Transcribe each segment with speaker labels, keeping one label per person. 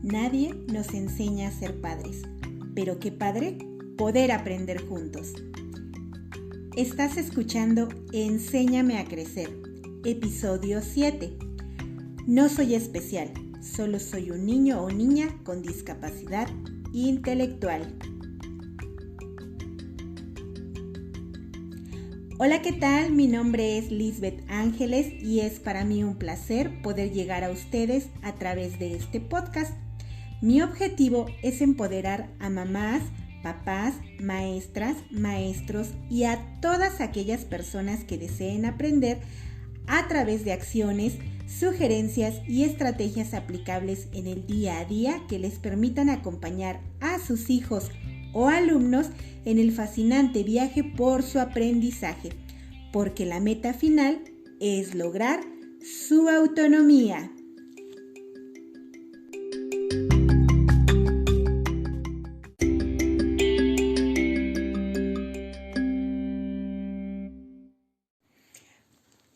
Speaker 1: Nadie nos enseña a ser padres, pero qué padre poder aprender juntos. Estás escuchando Enséñame a Crecer, episodio 7. No soy especial, solo soy un niño o niña con discapacidad intelectual. Hola, ¿qué tal? Mi nombre es Lisbeth Ángeles y es para mí un placer poder llegar a ustedes a través de este podcast. Mi objetivo es empoderar a mamás, papás, maestras, maestros y a todas aquellas personas que deseen aprender a través de acciones, sugerencias y estrategias aplicables en el día a día que les permitan acompañar a sus hijos o alumnos en el fascinante viaje por su aprendizaje, porque la meta final es lograr su autonomía.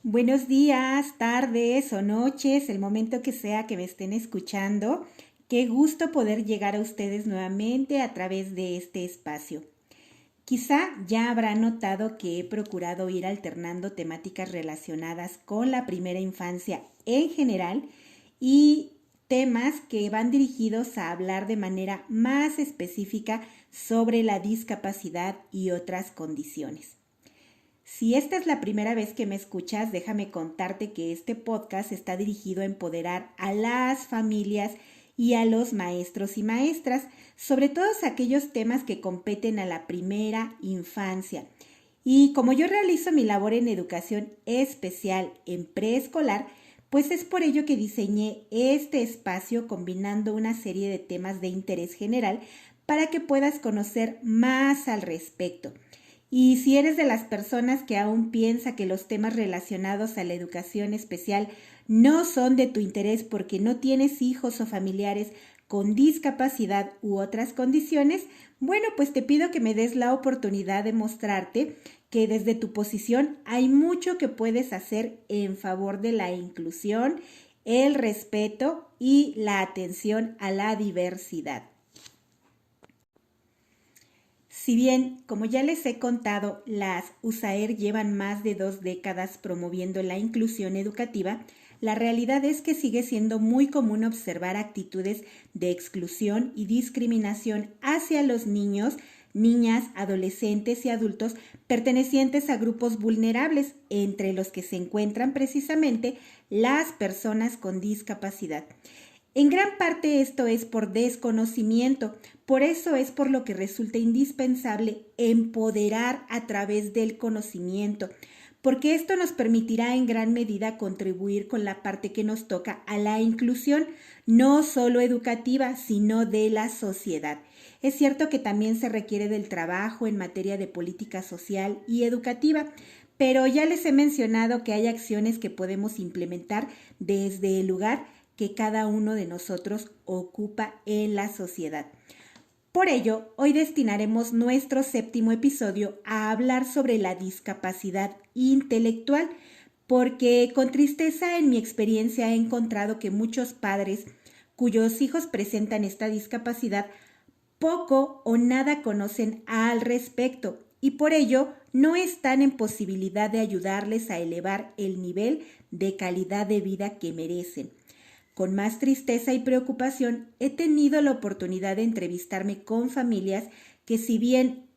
Speaker 1: Buenos días, tardes o noches, el momento que sea que me estén escuchando. Qué gusto poder llegar a ustedes nuevamente a través de este espacio. Quizá ya habrán notado que he procurado ir alternando temáticas relacionadas con la primera infancia en general y temas que van dirigidos a hablar de manera más específica sobre la discapacidad y otras condiciones. Si esta es la primera vez que me escuchas, déjame contarte que este podcast está dirigido a empoderar a las familias y a los maestros y maestras sobre todos aquellos temas que competen a la primera infancia. Y como yo realizo mi labor en educación especial en preescolar, pues es por ello que diseñé este espacio combinando una serie de temas de interés general para que puedas conocer más al respecto. Y si eres de las personas que aún piensa que los temas relacionados a la educación especial no son de tu interés porque no tienes hijos o familiares con discapacidad u otras condiciones, bueno, pues te pido que me des la oportunidad de mostrarte que desde tu posición hay mucho que puedes hacer en favor de la inclusión, el respeto y la atención a la diversidad. Si bien, como ya les he contado, las USAER llevan más de 2 décadas promoviendo la inclusión educativa, la realidad es que sigue siendo muy común observar actitudes de exclusión y discriminación hacia los niños, niñas, adolescentes y adultos pertenecientes a grupos vulnerables, entre los que se encuentran precisamente las personas con discapacidad. En gran parte esto es por desconocimiento, por eso es por lo que resulta indispensable empoderar a través del conocimiento, porque esto nos permitirá en gran medida contribuir con la parte que nos toca a la inclusión, no solo educativa, sino de la sociedad. Es cierto que también se requiere del trabajo en materia de política social y educativa, pero ya les he mencionado que hay acciones que podemos implementar desde el lugar que cada uno de nosotros ocupa en la sociedad. Por ello, hoy destinaremos nuestro 7º episodio a hablar sobre la discapacidad intelectual, porque con tristeza en mi experiencia he encontrado que muchos padres cuyos hijos presentan esta discapacidad poco o nada conocen al respecto y por ello no están en posibilidad de ayudarles a elevar el nivel de calidad de vida que merecen. Con más tristeza y preocupación he tenido la oportunidad de entrevistarme con familias que, si bien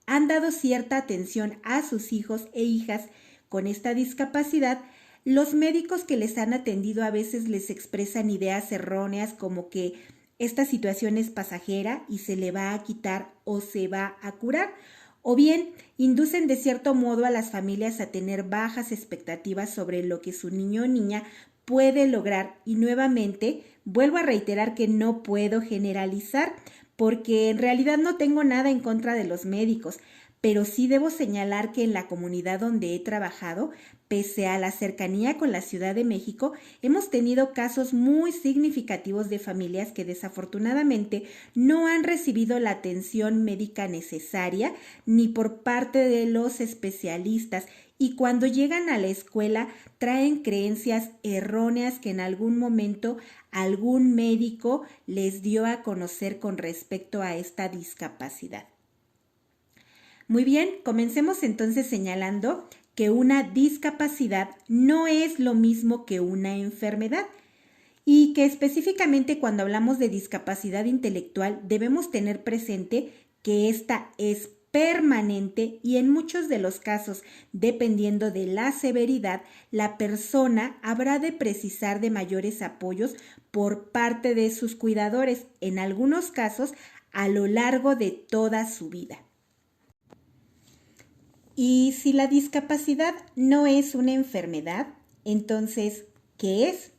Speaker 1: han dado cierta atención a sus hijos e hijas con esta discapacidad, los médicos que les han atendido a veces les expresan ideas erróneas como que esta situación es pasajera y se le va a quitar o se va a curar, o bien inducen de cierto modo a las familias a tener bajas expectativas sobre lo que su niño o niña puede lograr. Y nuevamente vuelvo a reiterar que no puedo generalizar porque en realidad no tengo nada en contra de los médicos, pero sí debo señalar que en la comunidad donde he trabajado, pese a la cercanía con la Ciudad de México, hemos tenido casos muy significativos de familias que desafortunadamente no han recibido la atención médica necesaria ni por parte de los especialistas, y cuando llegan a la escuela traen creencias erróneas que en algún momento algún médico les dio a conocer con respecto a esta discapacidad. Muy bien, comencemos entonces señalando que una discapacidad no es lo mismo que una enfermedad y que específicamente cuando hablamos de discapacidad intelectual debemos tener presente que esta es permanente y en muchos de los casos, dependiendo de la severidad, la persona habrá de precisar de mayores apoyos por parte de sus cuidadores, en algunos casos a lo largo de toda su vida. Y si la discapacidad no es una enfermedad, entonces, ¿qué es?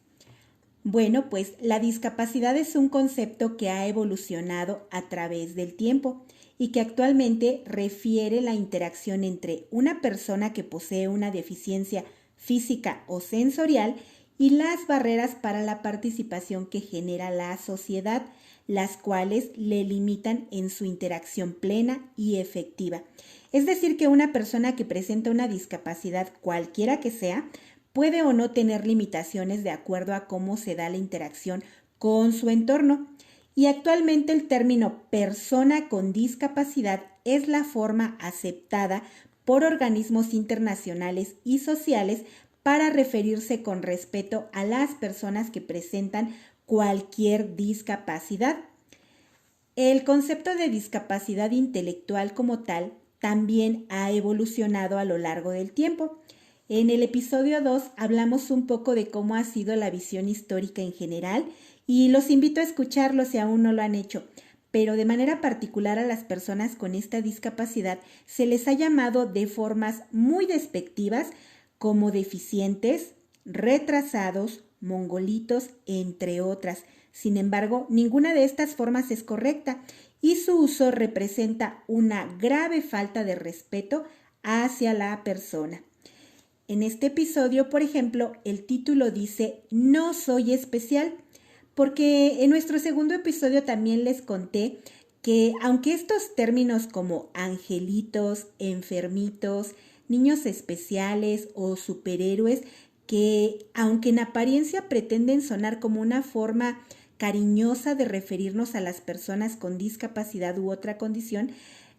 Speaker 1: Bueno, pues la discapacidad es un concepto que ha evolucionado a través del tiempo y que actualmente refiere la interacción entre una persona que posee una deficiencia física o sensorial y las barreras para la participación que genera la sociedad, las cuales le limitan en su interacción plena y efectiva. Es decir, que una persona que presenta una discapacidad, cualquiera que sea, puede o no tener limitaciones de acuerdo a cómo se da la interacción con su entorno. Y actualmente el término persona con discapacidad es la forma aceptada por organismos internacionales y sociales para referirse con respeto a las personas que presentan cualquier discapacidad. El concepto de discapacidad intelectual como tal también ha evolucionado a lo largo del tiempo. En el episodio 2 hablamos un poco de cómo ha sido la visión histórica en general y los invito a escucharlo si aún no lo han hecho, pero de manera particular a las personas con esta discapacidad se les ha llamado de formas muy despectivas como deficientes, retrasados, mongolitos, entre otras. Sin embargo, ninguna de estas formas es correcta y su uso representa una grave falta de respeto hacia la persona. En este episodio, por ejemplo, el título dice "No soy especial", porque en nuestro segundo episodio también les conté que aunque estos términos como angelitos, enfermitos, niños especiales o superhéroes, que aunque en apariencia pretenden sonar como una forma cariñosa de referirnos a las personas con discapacidad u otra condición,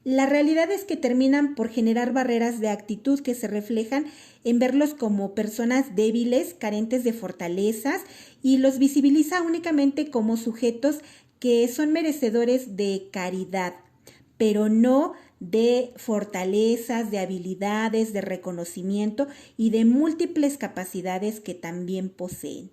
Speaker 1: la realidad es que terminan por generar barreras de actitud que se reflejan en verlos como personas débiles, carentes de fortalezas, y los visibiliza únicamente como sujetos que son merecedores de caridad, pero no de fortalezas, de habilidades, de reconocimiento y de múltiples capacidades que también poseen.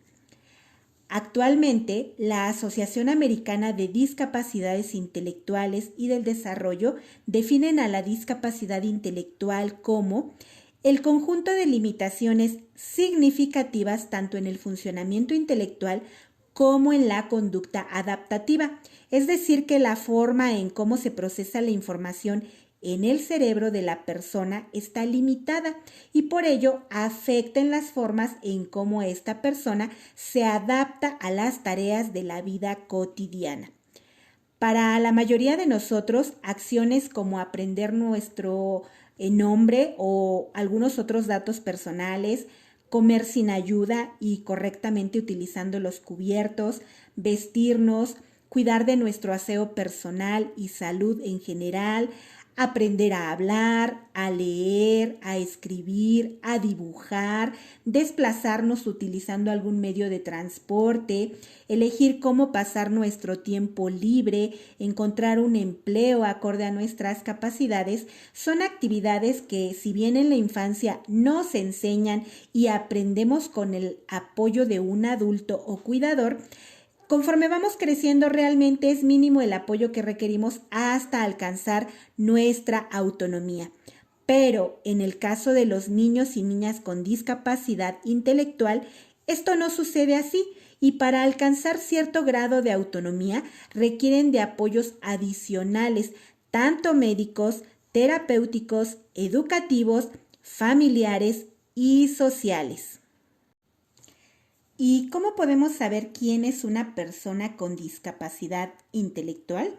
Speaker 1: Actualmente, la Asociación Americana de Discapacidades Intelectuales y del Desarrollo definen a la discapacidad intelectual como el conjunto de limitaciones significativas tanto en el funcionamiento intelectual como en la conducta adaptativa, es decir, que la forma en cómo se procesa la información en el cerebro de la persona está limitada y por ello afecta en las formas en cómo esta persona se adapta a las tareas de la vida cotidiana. Para la mayoría de nosotros, acciones como aprender nuestro nombre o algunos otros datos personales, comer sin ayuda y correctamente utilizando los cubiertos, vestirnos, cuidar de nuestro aseo personal y salud en general, aprender a hablar, a leer, a escribir, a dibujar, desplazarnos utilizando algún medio de transporte, elegir cómo pasar nuestro tiempo libre, encontrar un empleo acorde a nuestras capacidades, son actividades que, si bien en la infancia no se enseñan y aprendemos con el apoyo de un adulto o cuidador, conforme vamos creciendo realmente es mínimo el apoyo que requerimos hasta alcanzar nuestra autonomía. Pero en el caso de los niños y niñas con discapacidad intelectual, esto no sucede así y para alcanzar cierto grado de autonomía requieren de apoyos adicionales, tanto médicos, terapéuticos, educativos, familiares y sociales. ¿Y cómo podemos saber quién es una persona con discapacidad intelectual?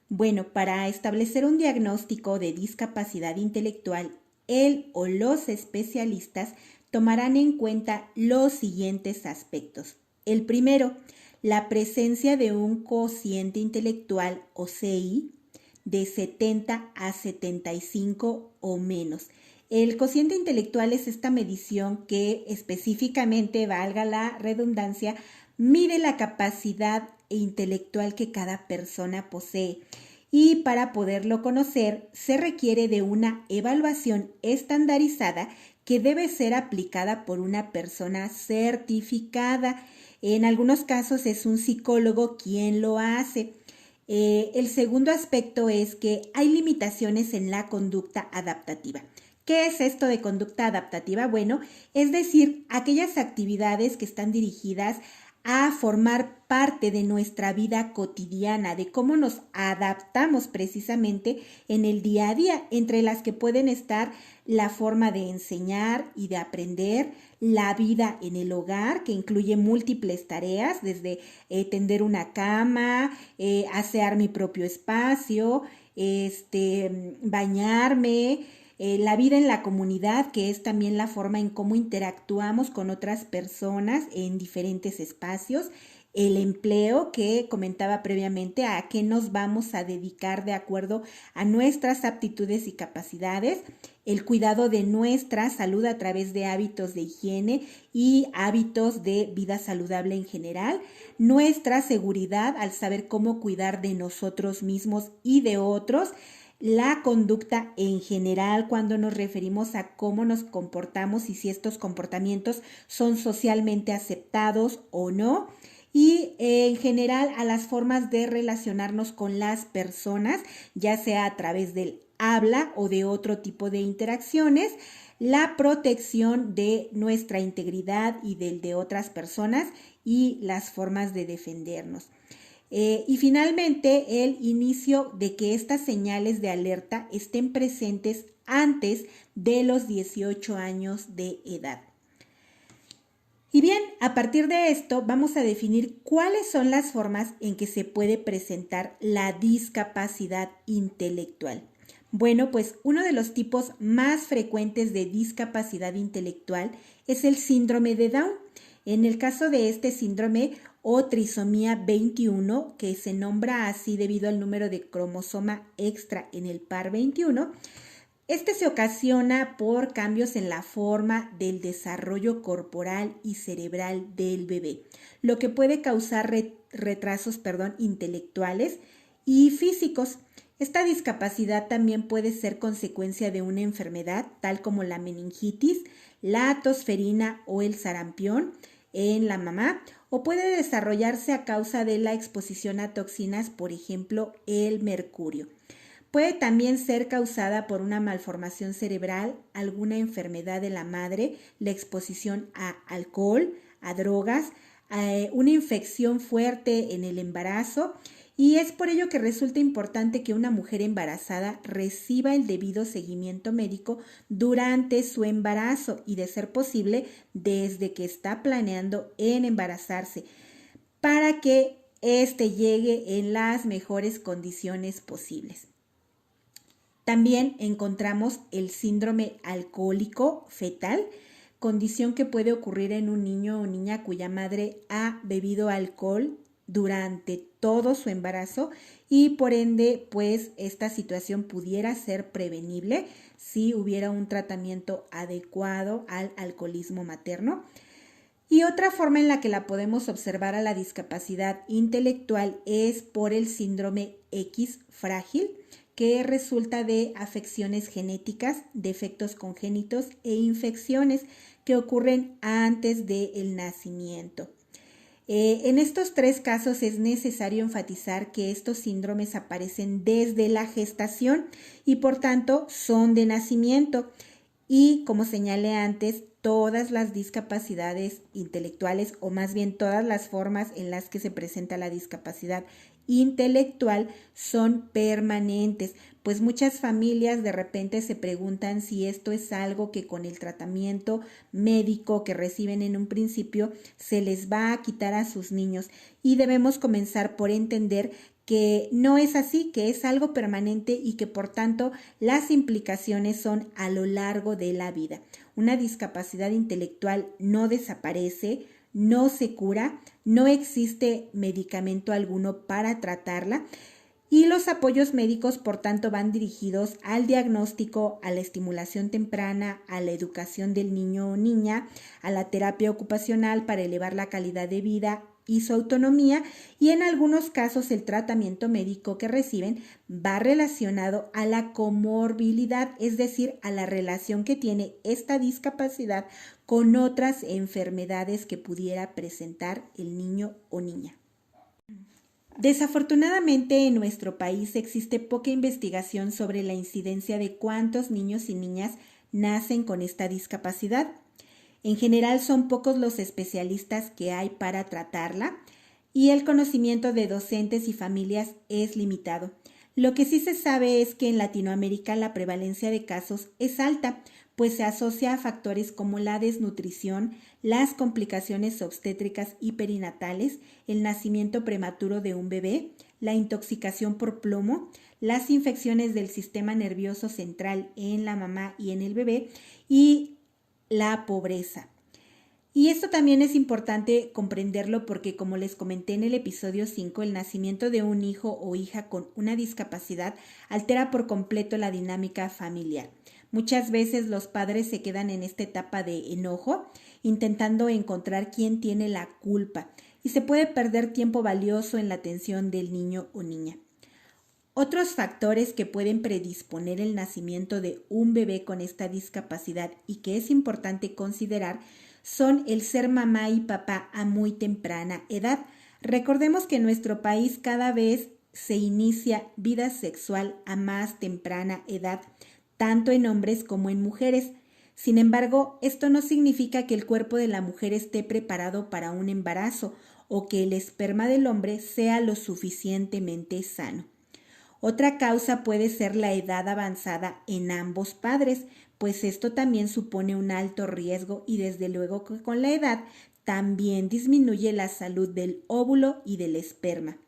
Speaker 1: Bueno, para establecer un diagnóstico de discapacidad intelectual, él o los especialistas tomarán en cuenta los siguientes aspectos. El primero, la presencia de un cociente intelectual o CI de 70 a 75 o menos. El cociente intelectual es esta medición que específicamente, valga la redundancia, mide la capacidad intelectual que cada persona posee. Y para poderlo conocer se requiere de una evaluación estandarizada que debe ser aplicada por una persona certificada. En algunos casos es un psicólogo quien lo hace. El segundo aspecto es que hay limitaciones en la conducta adaptativa. ¿Qué es esto de conducta adaptativa? Bueno, es decir, aquellas actividades que están dirigidas a formar parte de nuestra vida cotidiana, de cómo nos adaptamos precisamente en el día a día, entre las que pueden estar la forma de enseñar y de aprender, la vida en el hogar, que incluye múltiples tareas, desde tender una cama, asear mi propio espacio, bañarme, la vida en la comunidad, que es también la forma en cómo interactuamos con otras personas en diferentes espacios, el empleo que comentaba previamente, a qué nos vamos a dedicar de acuerdo a nuestras aptitudes y capacidades, el cuidado de nuestra salud a través de hábitos de higiene y hábitos de vida saludable en general, nuestra seguridad al saber cómo cuidar de nosotros mismos y de otros, la conducta en general cuando nos referimos a cómo nos comportamos y si estos comportamientos son socialmente aceptados o no, y en general a las formas de relacionarnos con las personas, ya sea a través del habla o de otro tipo de interacciones, la protección de nuestra integridad y del de otras personas y las formas de defendernos. Y finalmente, el inicio de que estas señales de alerta estén presentes antes de los 18 años de edad. Y bien, a partir de esto vamos a definir cuáles son las formas en que se puede presentar la discapacidad intelectual. Bueno, pues uno de los tipos más frecuentes de discapacidad intelectual es el síndrome de Down. En el caso de este síndrome o trisomía 21, que se nombra así debido al número de cromosoma extra en el par 21, este se ocasiona por cambios en la forma del desarrollo corporal y cerebral del bebé, lo que puede causar retrasos intelectuales y físicos. Esta discapacidad también puede ser consecuencia de una enfermedad, tal como la meningitis, la tosferina o el sarampión en la mamá, o puede desarrollarse a causa de la exposición a toxinas, por ejemplo, el mercurio. Puede también ser causada por una malformación cerebral, alguna enfermedad de la madre, la exposición a alcohol, a drogas, una infección fuerte en el embarazo, y es por ello que resulta importante que una mujer embarazada reciba el debido seguimiento médico durante su embarazo y, de ser posible, desde que está planeando en embarazarse, para que éste llegue en las mejores condiciones posibles. También encontramos el síndrome alcohólico fetal, condición que puede ocurrir en un niño o niña cuya madre ha bebido alcohol durante todo su embarazo y por ende, pues esta situación pudiera ser prevenible si hubiera un tratamiento adecuado al alcoholismo materno. Y otra forma en la que la podemos observar a la discapacidad intelectual es por el síndrome X frágil, que resulta de afecciones genéticas, defectos congénitos e infecciones que ocurren antes del nacimiento. En estos tres casos es necesario enfatizar que estos síndromes aparecen desde la gestación y por tanto son de nacimiento. Y como señalé antes, todas las discapacidades intelectuales, o más bien todas las formas en las que se presenta la discapacidad intelectual, son permanentes. pues muchas familias de repente se preguntan si esto es algo que con el tratamiento médico que reciben en un principio se les va a quitar a sus niños, y debemos comenzar por entender que no es así, que es algo permanente y que por tanto las implicaciones son a lo largo de la vida. Una discapacidad intelectual no desaparece, no se cura, no existe medicamento alguno para tratarla, y los apoyos médicos, por tanto, van dirigidos al diagnóstico, a la estimulación temprana, a la educación del niño o niña, a la terapia ocupacional para elevar la calidad de vida y su autonomía, y en algunos casos el tratamiento médico que reciben va relacionado a la comorbilidad, es decir, a la relación que tiene esta discapacidad con otras enfermedades que pudiera presentar el niño o niña. Desafortunadamente en nuestro país existe poca investigación sobre la incidencia de cuántos niños y niñas nacen con esta discapacidad. En general son pocos los especialistas que hay para tratarla y el conocimiento de docentes y familias es limitado. Lo que sí se sabe es que en Latinoamérica la prevalencia de casos es alta, pues se asocia a factores como la desnutrición, las complicaciones obstétricas y perinatales, el nacimiento prematuro de un bebé, la intoxicación por plomo, las infecciones del sistema nervioso central en la mamá y en el bebé y la pobreza. Y esto también es importante comprenderlo porque, como les comenté en el episodio 5, el nacimiento de un hijo o hija con una discapacidad altera por completo la dinámica familiar. Muchas veces los padres se quedan en esta etapa de enojo, intentando encontrar quién tiene la culpa, y se puede perder tiempo valioso en la atención del niño o niña. Otros factores que pueden predisponer el nacimiento de un bebé con esta discapacidad y que es importante considerar son el ser mamá y papá a muy temprana edad. Recordemos que en nuestro país cada vez se inicia vida sexual a más temprana edad, tanto en hombres como en mujeres. Sin embargo, esto no significa que el cuerpo de la mujer esté preparado para un embarazo o que el esperma del hombre sea lo suficientemente sano. Otra causa puede ser la edad avanzada en ambos padres, pues esto también supone un alto riesgo y desde luego que con la edad también disminuye la salud del óvulo y del esperma.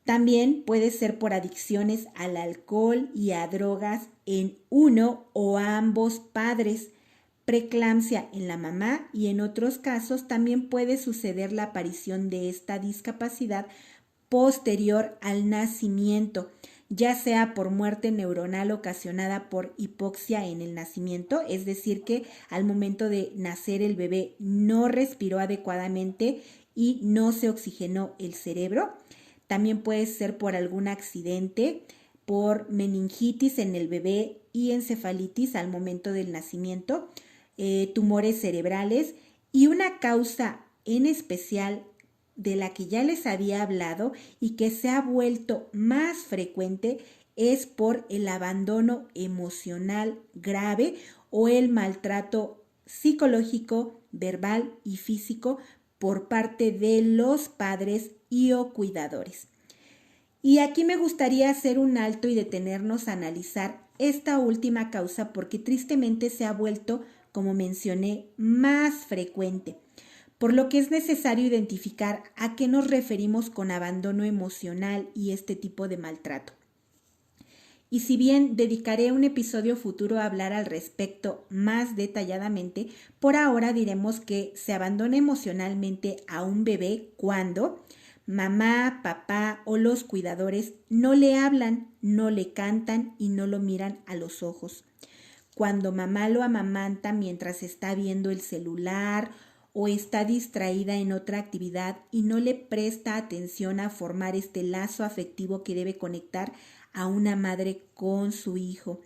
Speaker 1: También puede ser por adicciones al alcohol y a drogas en uno o ambos padres, preeclampsia en la mamá, y en otros casos también puede suceder la aparición de esta discapacidad posterior al nacimiento, ya sea por muerte neuronal ocasionada por hipoxia en el nacimiento, es decir, que al momento de nacer el bebé no respiró adecuadamente y no se oxigenó el cerebro. También puede ser por algún accidente, por meningitis en el bebé y encefalitis al momento del nacimiento, tumores cerebrales, y una causa en especial de la que ya les había hablado y que se ha vuelto más frecuente es por el abandono emocional grave o el maltrato psicológico, verbal y físico por parte de los padres y o cuidadores. Y aquí me gustaría hacer un alto y detenernos a analizar esta última causa porque tristemente se ha vuelto, como mencioné, más frecuente, por lo que es necesario identificar a qué nos referimos con abandono emocional y este tipo de maltrato. Y si bien dedicaré un episodio futuro a hablar al respecto más detalladamente, por ahora diremos que se abandona emocionalmente a un bebé cuando mamá, papá o los cuidadores no le hablan, no le cantan y no lo miran a los ojos. Cuando mamá lo amamanta mientras está viendo el celular o está distraída en otra actividad y no le presta atención a formar este lazo afectivo que debe conectar a una madre con su hijo.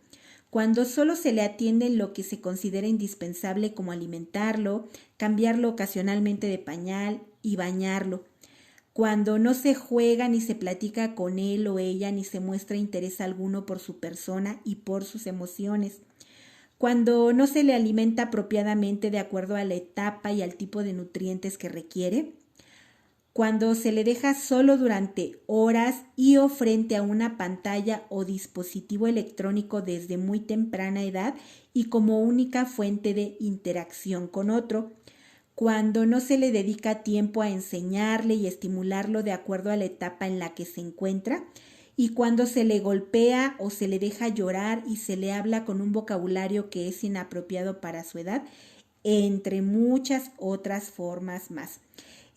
Speaker 1: Cuando solo se le atiende lo que se considera indispensable como alimentarlo, cambiarlo ocasionalmente de pañal y bañarlo. Cuando no se juega ni se platica con él o ella ni se muestra interés alguno por su persona y por sus emociones. Cuando no se le alimenta apropiadamente de acuerdo a la etapa y al tipo de nutrientes que requiere. cuando se le deja solo durante horas y o frente a una pantalla o dispositivo electrónico desde muy temprana edad y como única fuente de interacción con otro, cuando no se le dedica tiempo a enseñarle y estimularlo de acuerdo a la etapa en la que se encuentra, y cuando se le golpea o se le deja llorar y se le habla con un vocabulario que es inapropiado para su edad, entre muchas otras formas más.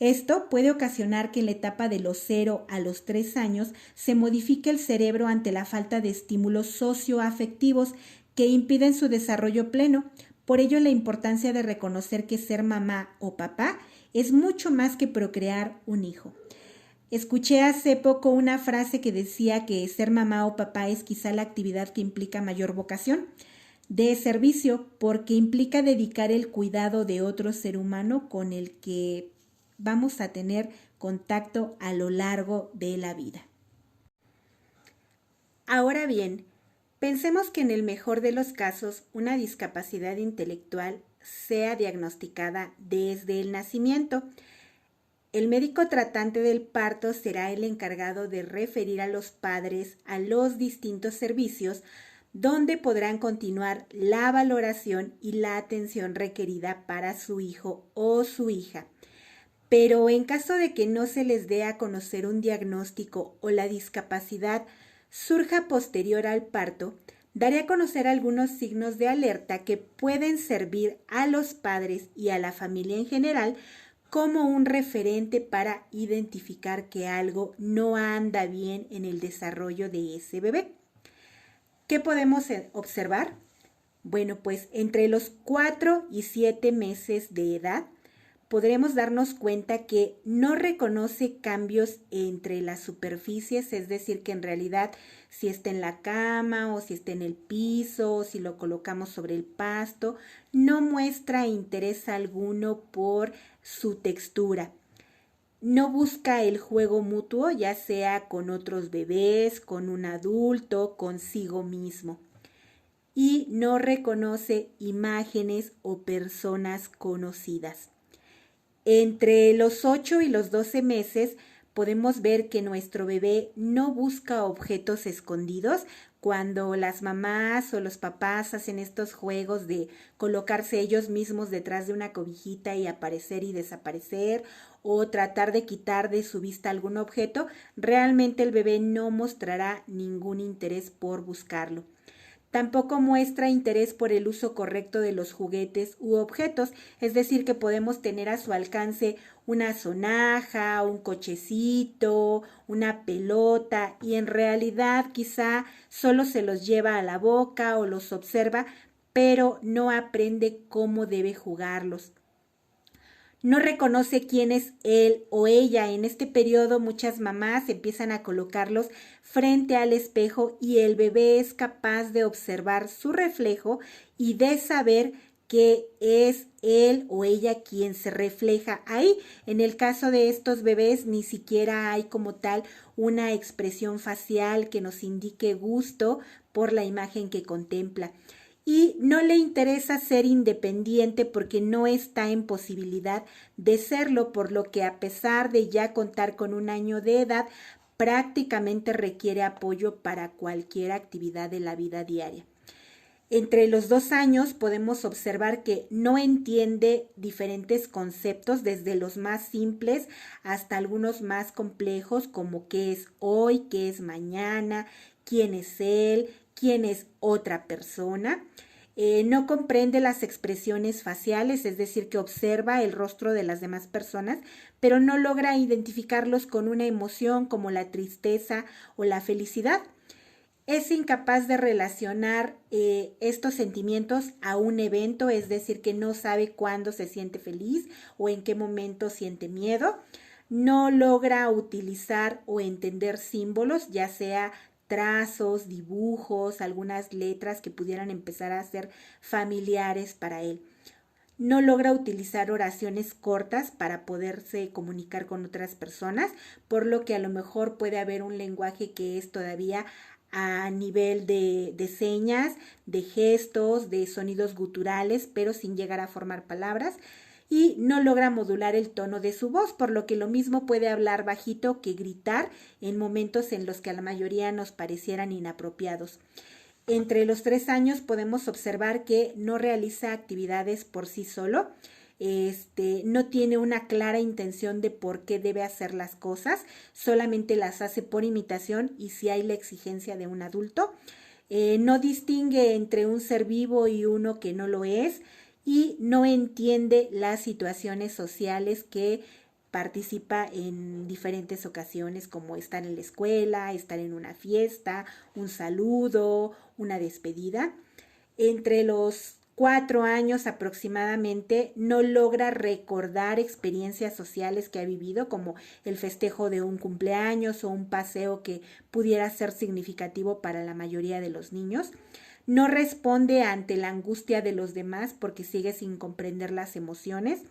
Speaker 1: Esto puede ocasionar que en la etapa de los 0 a los 3 años se modifique el cerebro ante la falta de estímulos socioafectivos que impiden su desarrollo pleno. Por ello, la importancia de reconocer que ser mamá o papá es mucho más que procrear un hijo. Escuché hace poco una frase que decía que ser mamá o papá es quizá la actividad que implica mayor vocación de servicio, porque implica dedicar el cuidado de otro ser humano con el que vamos a tener contacto a lo largo de la vida. Ahora bien, pensemos que en el mejor de los casos una discapacidad intelectual sea diagnosticada desde el nacimiento. El médico tratante del parto será el encargado de referir a los padres a los distintos servicios donde podrán continuar la valoración y la atención requerida para su hijo o su hija. Pero en caso de que no se les dé a conocer un diagnóstico o la discapacidad surja posterior al parto, daré a conocer algunos signos de alerta que pueden servir a los padres y a la familia en general como un referente para identificar que algo no anda bien en el desarrollo de ese bebé. ¿Qué podemos observar? Bueno, pues entre los 4 y 7 meses de edad podremos darnos cuenta que no reconoce cambios entre las superficies, es decir, que en realidad si está en la cama o si está en el piso o si lo colocamos sobre el pasto, no muestra interés alguno por su textura. No busca el juego mutuo, ya sea con otros bebés, con un adulto, consigo mismo. Y no reconoce imágenes o personas conocidas. Entre los 8 y los 12 meses podemos ver que nuestro bebé no busca objetos escondidos cuando las mamás o los papás hacen estos juegos de colocarse ellos mismos detrás de una cobijita y aparecer y desaparecer o tratar de quitar de su vista algún objeto, realmente el bebé no mostrará ningún interés por buscarlo. Tampoco muestra interés por el uso correcto de los juguetes u objetos, es decir, que podemos tener a su alcance una sonaja, un cochecito, una pelota y en realidad quizá solo se los lleva a la boca o los observa, pero no aprende cómo debe jugarlos. No reconoce quién es él o ella. En este periodo muchas mamás empiezan a colocarlos frente al espejo y el bebé es capaz de observar su reflejo y de saber que es él o ella quien se refleja ahí. En el caso de estos bebés ni siquiera hay como tal una expresión facial que nos indique gusto por la imagen que contempla. Y no le interesa ser independiente porque no está en posibilidad de serlo, por lo que a pesar de ya contar con 1 año de edad, prácticamente requiere apoyo para cualquier actividad de la vida diaria. Entre los 2 años podemos observar que no entiende diferentes conceptos, desde los más simples hasta algunos más complejos, como qué es hoy, qué es mañana, quién es él, quién es otra persona. No comprende las expresiones faciales, es decir, que observa el rostro de las demás personas, pero no logra identificarlos con una emoción como la tristeza o la felicidad. Es incapaz de relacionar estos sentimientos a un evento, es decir, que no sabe cuándo se siente feliz o en qué momento siente miedo. No logra utilizar o entender símbolos, ya sea trazos, dibujos, algunas letras que pudieran empezar a ser familiares para él. No logra utilizar oraciones cortas para poderse comunicar con otras personas, por lo que a lo mejor puede haber un lenguaje que es todavía a nivel de señas, de gestos, de sonidos guturales, pero sin llegar a formar palabras. y no logra modular el tono de su voz, por lo que lo mismo puede hablar bajito que gritar en momentos en los que a la mayoría nos parecieran inapropiados. Entre los 3 años podemos observar que no realiza actividades por sí solo, no tiene una clara intención de por qué debe hacer las cosas, solamente las hace por imitación y si hay la exigencia de un adulto. No distingue entre un ser vivo y uno que no lo es y no entiende las situaciones sociales que participa en diferentes ocasiones, como estar en la escuela, estar en una fiesta, un saludo, una despedida. Entre los 4 años aproximadamente no logra recordar experiencias sociales que ha vivido, como el festejo de un cumpleaños o un paseo que pudiera ser significativo para la mayoría de los niños. No responde ante la angustia de los demás porque sigue sin comprender las emociones.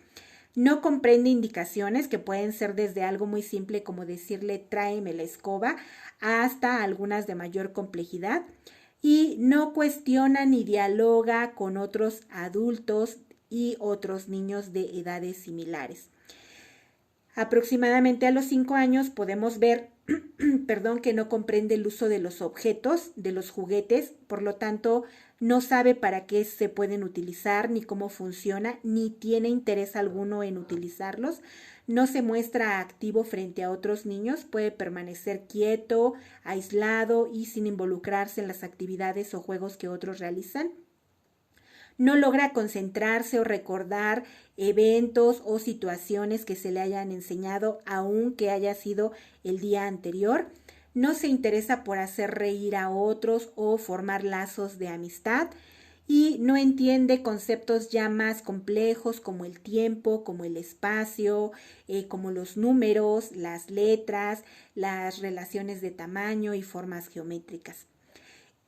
Speaker 1: No comprende indicaciones que pueden ser desde algo muy simple como decirle tráeme la escoba hasta algunas de mayor complejidad. Y no cuestiona ni dialoga con otros adultos y otros niños de edades similares. Aproximadamente a los 5 años podemos ver que no comprende el uso de los objetos, de los juguetes, por lo tanto no sabe para qué se pueden utilizar, ni cómo funciona, ni tiene interés alguno en utilizarlos. No se muestra activo frente a otros niños, puede permanecer quieto, aislado y sin involucrarse en las actividades o juegos que otros realizan. No logra concentrarse o recordar eventos o situaciones que se le hayan enseñado, aunque haya sido el día anterior. No se interesa por hacer reír a otros o formar lazos de amistad y no entiende conceptos ya más complejos como el tiempo, como el espacio, como los números, las letras, las relaciones de tamaño y formas geométricas.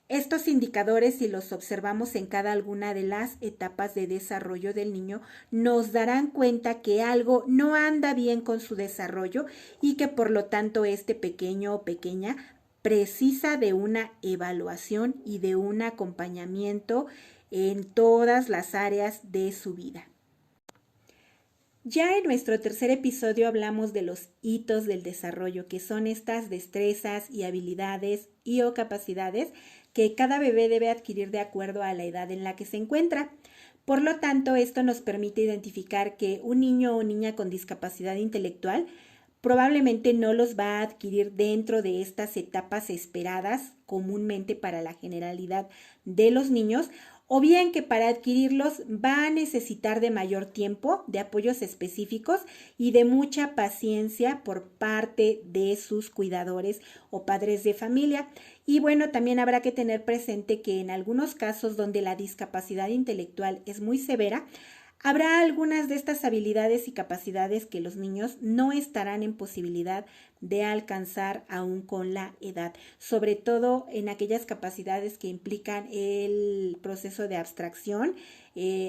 Speaker 1: Estos indicadores, si los observamos en cada alguna de las etapas de desarrollo del niño, nos darán cuenta que algo no anda bien con su desarrollo y que por lo tanto este pequeño o pequeña precisa de una evaluación y de un acompañamiento en todas las áreas de su vida. Ya en nuestro tercer episodio hablamos de los hitos del desarrollo, que son estas destrezas y habilidades y o capacidades que cada bebé debe adquirir de acuerdo a la edad en la que se encuentra. Por lo tanto, esto nos permite identificar que un niño o niña con discapacidad intelectual probablemente no los va a adquirir dentro de estas etapas esperadas comúnmente para la generalidad de los niños, o bien que para adquirirlos va a necesitar de mayor tiempo, de apoyos específicos y de mucha paciencia por parte de sus cuidadores o padres de familia. Y bueno, también habrá que tener presente que en algunos casos donde la discapacidad intelectual es muy severa, habrá algunas de estas habilidades y capacidades que los niños no estarán en posibilidad de alcanzar aún con la edad, sobre todo en aquellas capacidades que implican el proceso de abstracción,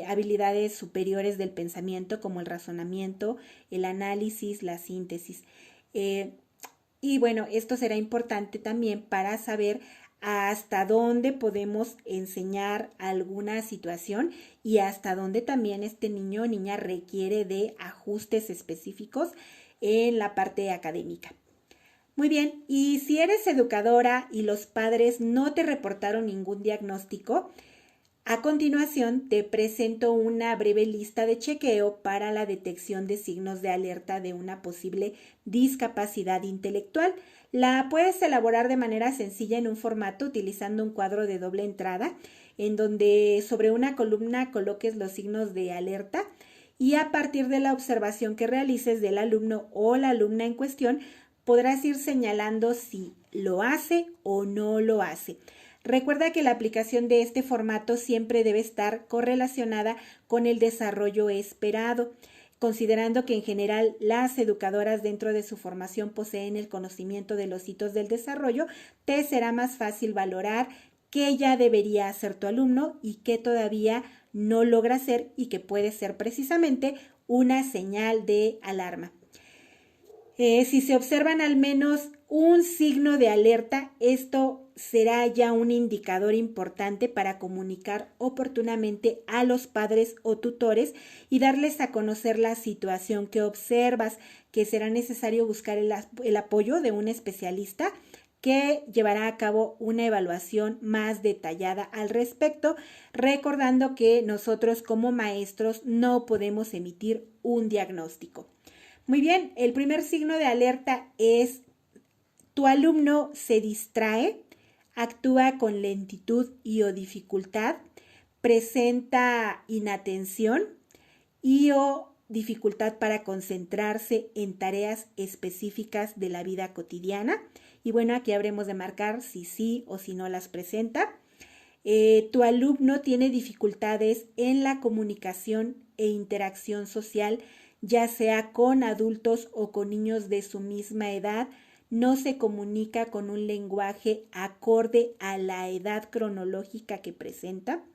Speaker 1: habilidades superiores del pensamiento como el razonamiento, el análisis, la síntesis. Y bueno, esto será importante también para saber hasta dónde podemos enseñar alguna situación y hasta dónde también este niño o niña requiere de ajustes específicos en la parte académica. Muy bien, y si eres educadora y los padres no te reportaron ningún diagnóstico, a continuación te presento una breve lista de chequeo para la detección de signos de alerta de una posible discapacidad intelectual. La puedes elaborar de manera sencilla en un formato utilizando un cuadro de doble entrada en donde sobre una columna coloques los signos de alerta y a partir de la observación que realices del alumno o la alumna en cuestión podrás ir señalando si lo hace o no lo hace. Recuerda que la aplicación de este formato siempre debe estar correlacionada con el desarrollo esperado, considerando que en general las educadoras dentro de su formación poseen el conocimiento de los hitos del desarrollo, te será más fácil valorar qué ya debería hacer tu alumno y qué todavía no logra hacer y que puede ser precisamente una señal de alarma. Si se observan al menos un signo de alerta, esto será ya un indicador importante para comunicar oportunamente a los padres o tutores y darles a conocer la situación que observas, que será necesario buscar el apoyo de un especialista que llevará a cabo una evaluación más detallada al respecto, recordando que nosotros como maestros no podemos emitir un diagnóstico. Muy bien, el primer signo de alerta es: tu alumno se distrae, actúa con lentitud y o dificultad, presenta inatención y o dificultad para concentrarse en tareas específicas de la vida cotidiana. Y bueno, aquí habremos de marcar si sí o si no las presenta. Tu alumno tiene dificultades en la comunicación e interacción social, ya sea con adultos o con niños de su misma edad. No se comunica con un lenguaje acorde a la edad cronológica que presenta.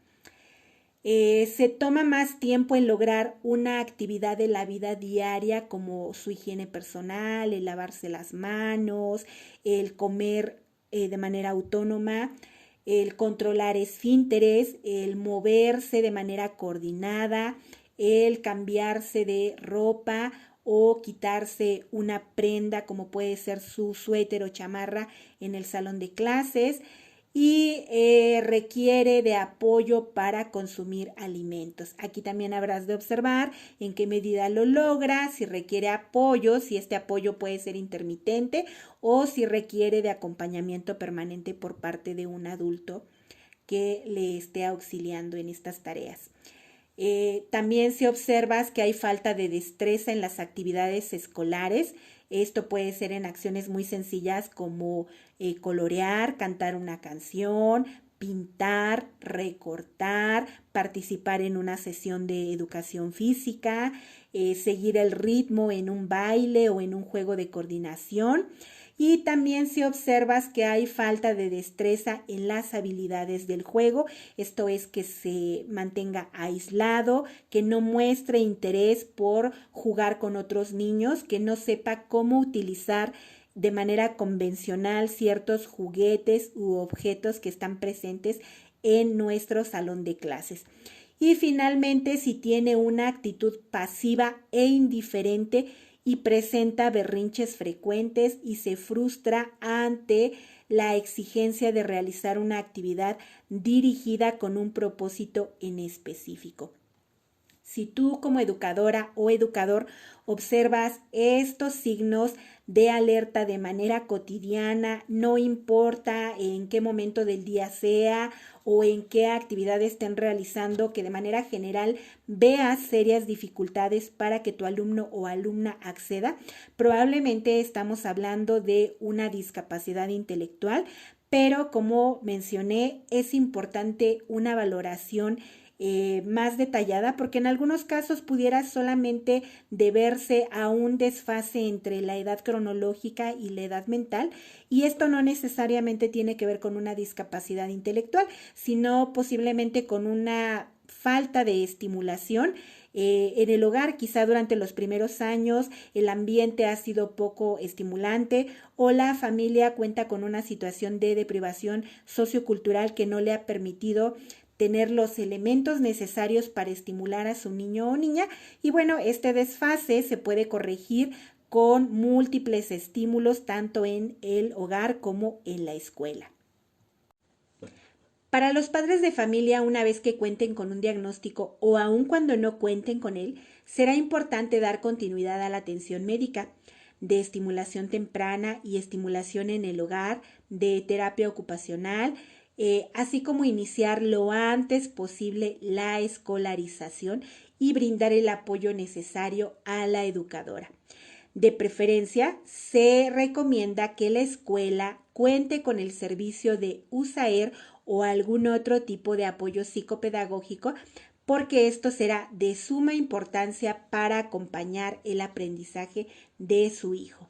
Speaker 1: Se toma más tiempo en lograr una actividad de la vida diaria como su higiene personal, el lavarse las manos, el comer de manera autónoma, el controlar esfínteres, el moverse de manera coordinada, el cambiarse de ropa o quitarse una prenda como puede ser su suéter o chamarra en el salón de clases, y requiere de apoyo para consumir alimentos. Aquí también habrás de observar en qué medida lo logra, si requiere apoyo, si este apoyo puede ser intermitente o si requiere de acompañamiento permanente por parte de un adulto que le esté auxiliando en estas tareas. También si observas que hay falta de destreza en las actividades escolares, esto puede ser en acciones muy sencillas como colorear, cantar una canción, pintar, recortar, participar en una sesión de educación física, seguir el ritmo en un baile o en un juego de coordinación. Y también si observas que hay falta de destreza en las habilidades del juego, esto es que se mantenga aislado, que no muestre interés por jugar con otros niños, que no sepa cómo utilizar de manera convencional ciertos juguetes u objetos que están presentes en nuestro salón de clases. Y finalmente, si tiene una actitud pasiva e indiferente y presenta berrinches frecuentes y se frustra ante la exigencia de realizar una actividad dirigida con un propósito en específico. Si tú como educadora o educador observas estos signos de alerta de manera cotidiana, no importa en qué momento del día sea o en qué actividad estén realizando, que de manera general veas serias dificultades para que tu alumno o alumna acceda, probablemente estamos hablando de una discapacidad intelectual, pero como mencioné, es importante una valoración más detallada, porque en algunos casos pudiera solamente deberse a un desfase entre la edad cronológica y la edad mental, y esto no necesariamente tiene que ver con una discapacidad intelectual, sino posiblemente con una falta de estimulación en el hogar. Quizá durante los primeros años el ambiente ha sido poco estimulante o la familia cuenta con una situación de deprivación sociocultural que no le ha permitido tener los elementos necesarios para estimular a su niño o niña, y bueno, este desfase se puede corregir con múltiples estímulos tanto en el hogar como en la escuela. Para los padres de familia, una vez que cuenten con un diagnóstico o aun cuando no cuenten con él, será importante dar continuidad a la atención médica de estimulación temprana y estimulación en el hogar, de terapia ocupacional, así como iniciar lo antes posible la escolarización y brindar el apoyo necesario a la educadora. De preferencia, se recomienda que la escuela cuente con el servicio de USAER o algún otro tipo de apoyo psicopedagógico, porque esto será de suma importancia para acompañar el aprendizaje de su hijo.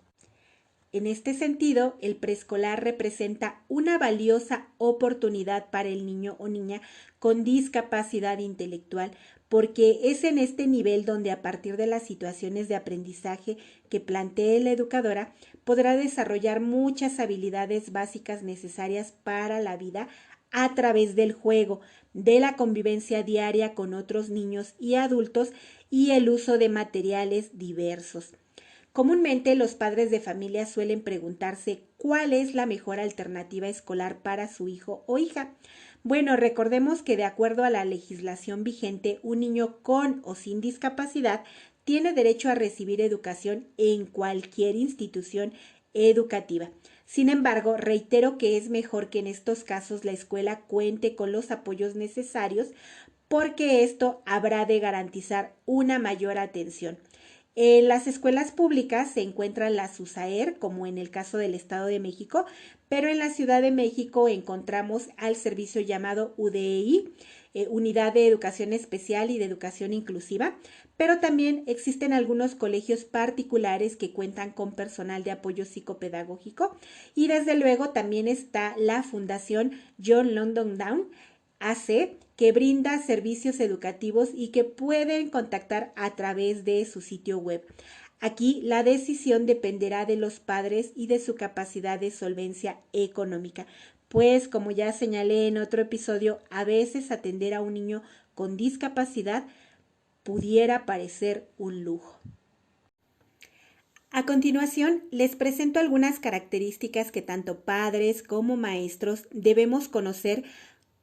Speaker 1: En este sentido, el preescolar representa una valiosa oportunidad para el niño o niña con discapacidad intelectual, porque es en este nivel donde a partir de las situaciones de aprendizaje que plantee la educadora, podrá desarrollar muchas habilidades básicas necesarias para la vida a través del juego, de la convivencia diaria con otros niños y adultos y el uso de materiales diversos. Comúnmente los padres de familia suelen preguntarse cuál es la mejor alternativa escolar para su hijo o hija. Bueno, recordemos que de acuerdo a la legislación vigente, un niño con o sin discapacidad tiene derecho a recibir educación en cualquier institución educativa. Sin embargo, reitero que es mejor que en estos casos la escuela cuente con los apoyos necesarios porque esto habrá de garantizar una mayor atención. En las escuelas públicas se encuentran las USAER, como en el caso del Estado de México, pero en la Ciudad de México encontramos al servicio llamado UDEI, Unidad de Educación Especial y de Educación Inclusiva, pero también existen algunos colegios particulares que cuentan con personal de apoyo psicopedagógico y desde luego también está la Fundación John London Down, AC, que brinda servicios educativos y que pueden contactar a través de su sitio web. Aquí la decisión dependerá de los padres y de su capacidad de solvencia económica, pues como ya señalé en otro episodio, a veces atender a un niño con discapacidad pudiera parecer un lujo. A continuación, les presento algunas características que tanto padres como maestros debemos conocer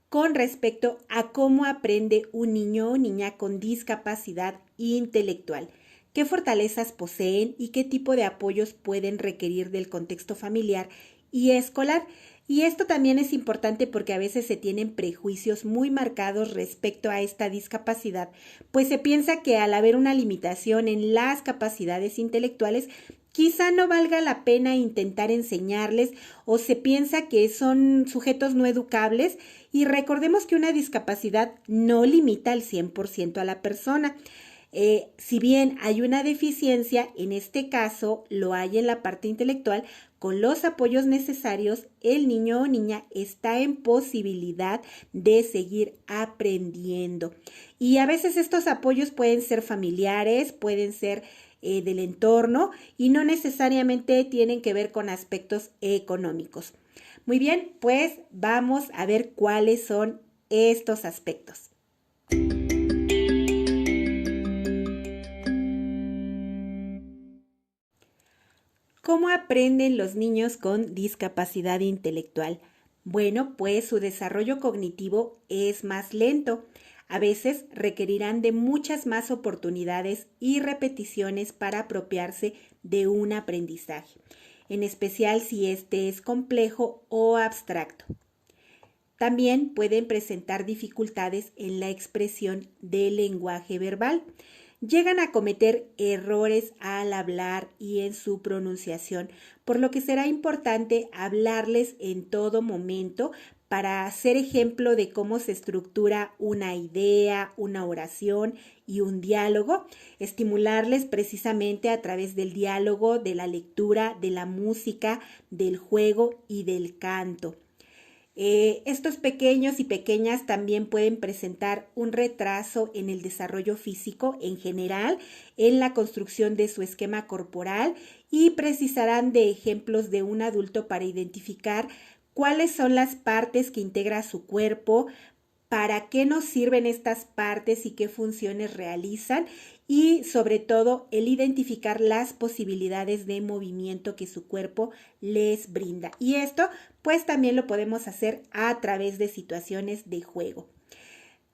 Speaker 1: con respecto a cómo aprende un niño o niña con discapacidad intelectual, qué fortalezas poseen y qué tipo de apoyos pueden requerir del contexto familiar y escolar. Y esto también es importante porque a veces se tienen prejuicios muy marcados respecto a esta discapacidad, pues se piensa que al haber una limitación en las capacidades intelectuales, quizá no valga la pena intentar enseñarles o se piensa que son sujetos no educables y recordemos que una discapacidad no limita al 100% a la persona. Si bien hay una deficiencia, en este caso lo hay en la parte intelectual, con los apoyos necesarios, el niño o niña está en posibilidad de seguir aprendiendo. Y a veces estos apoyos pueden ser familiares, pueden ser del entorno y no necesariamente tienen que ver con aspectos económicos. Muy bien, pues vamos a ver cuáles son estos aspectos. ¿Cómo aprenden los niños con discapacidad intelectual? Bueno, pues su desarrollo cognitivo es más lento. A veces requerirán de muchas más oportunidades y repeticiones para apropiarse de un aprendizaje, en especial si este es complejo o abstracto. También pueden presentar dificultades en la expresión del lenguaje verbal. Llegan a cometer errores al hablar y en su pronunciación, por lo que será importante hablarles en todo momento para ser ejemplo de cómo se estructura una idea, una oración y un diálogo, estimularles precisamente a través del diálogo, de la lectura, de la música, del juego y del canto. Estos pequeños y pequeñas también pueden presentar un retraso en el desarrollo físico en general, en la construcción de su esquema corporal y precisarán de ejemplos de un adulto para identificar cuáles son las partes que integra su cuerpo, para qué nos sirven estas partes y qué funciones realizan y sobre todo el identificar las posibilidades de movimiento que su cuerpo les brinda. Y esto pues también lo podemos hacer a través de situaciones de juego.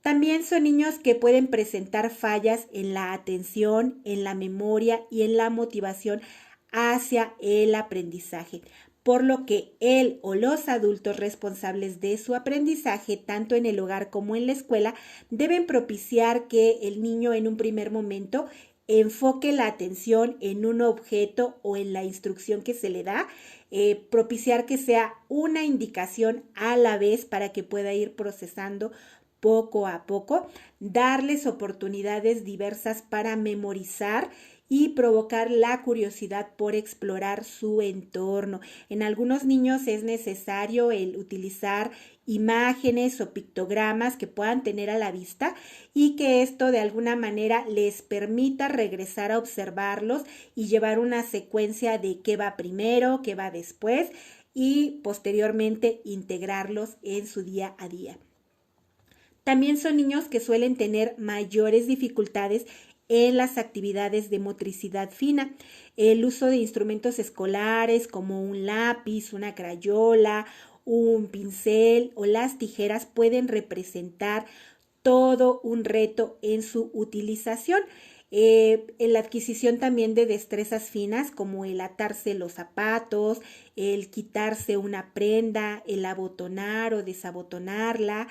Speaker 1: También son niños que pueden presentar fallas en la atención, en la memoria y en la motivación hacia el aprendizaje, por lo que él o los adultos responsables de su aprendizaje, tanto en el hogar como en la escuela, deben propiciar que el niño en un primer momento enfoque la atención en un objeto o en la instrucción que se le da, propiciar que sea una indicación a la vez para que pueda ir procesando poco a poco, darles oportunidades diversas para memorizar y provocar la curiosidad por explorar su entorno. En algunos niños es necesario el utilizar imágenes o pictogramas que puedan tener a la vista y que esto de alguna manera les permita regresar a observarlos y llevar una secuencia de qué va primero, qué va después y posteriormente integrarlos en su día a día. También son niños que suelen tener mayores dificultades en las actividades de motricidad fina. El uso de instrumentos escolares como un lápiz, una crayola, un pincel o las tijeras pueden representar todo un reto en su utilización. En la adquisición también de destrezas finas como el atarse los zapatos, el quitarse una prenda, el abotonar o desabotonarla,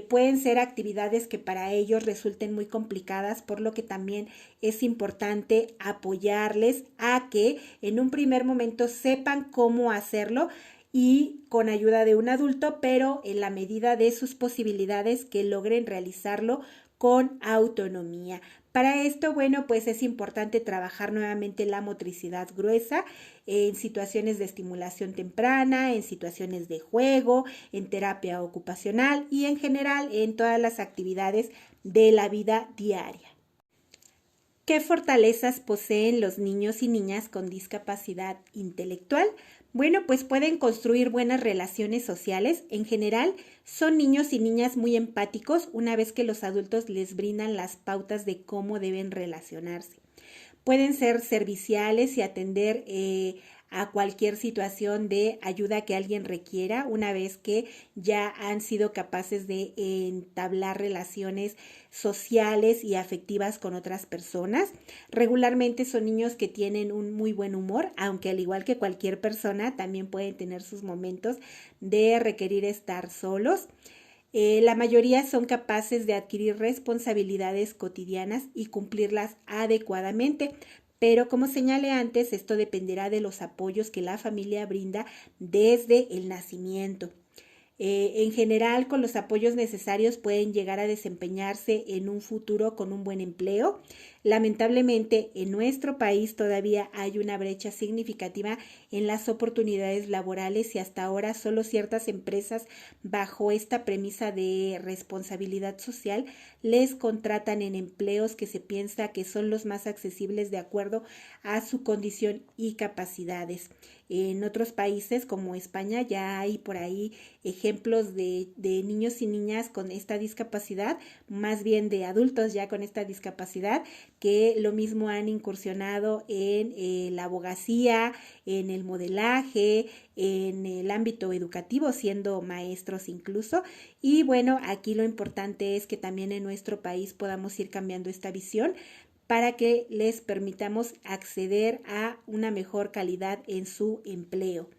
Speaker 1: pueden ser actividades que para ellos resulten muy complicadas, por lo que también es importante apoyarles a que en un primer momento sepan cómo hacerlo y con ayuda de un adulto, pero en la medida de sus posibilidades que logren realizarlo con autonomía. Para esto, bueno, pues es importante trabajar nuevamente la motricidad gruesa en situaciones de estimulación temprana, en situaciones de juego, en terapia ocupacional y en general en todas las actividades de la vida diaria. ¿Qué fortalezas poseen los niños y niñas con discapacidad intelectual? Bueno, pues pueden construir buenas relaciones sociales. En general, son niños y niñas muy empáticos una vez que los adultos les brindan las pautas de cómo deben relacionarse. Pueden ser serviciales y atender a cualquier situación de ayuda que alguien requiera una vez que ya han sido capaces de entablar relaciones sociales y afectivas con otras personas. Regularmente son niños que tienen un muy buen humor, aunque al igual que cualquier persona también pueden tener sus momentos de requerir estar solos. La mayoría son capaces de adquirir responsabilidades cotidianas y cumplirlas adecuadamente, pero como señalé antes, esto dependerá de los apoyos que la familia brinda desde el nacimiento. En general, con los apoyos necesarios pueden llegar a desempeñarse en un futuro con un buen empleo. Lamentablemente, en nuestro país todavía hay una brecha significativa en las oportunidades laborales y hasta ahora solo ciertas empresas bajo esta premisa de responsabilidad social les contratan en empleos que se piensa que son los más accesibles de acuerdo a su condición y capacidades. En otros países como España ya hay por ahí ejemplos de niños y niñas con esta discapacidad, más bien de adultos ya con esta discapacidad, que lo mismo han incursionado en la abogacía, en el modelaje, en el ámbito educativo, siendo maestros incluso. Y bueno, aquí lo importante es que también en nuestro país podamos ir cambiando esta visión para que les permitamos acceder a una mejor calidad en su empleo.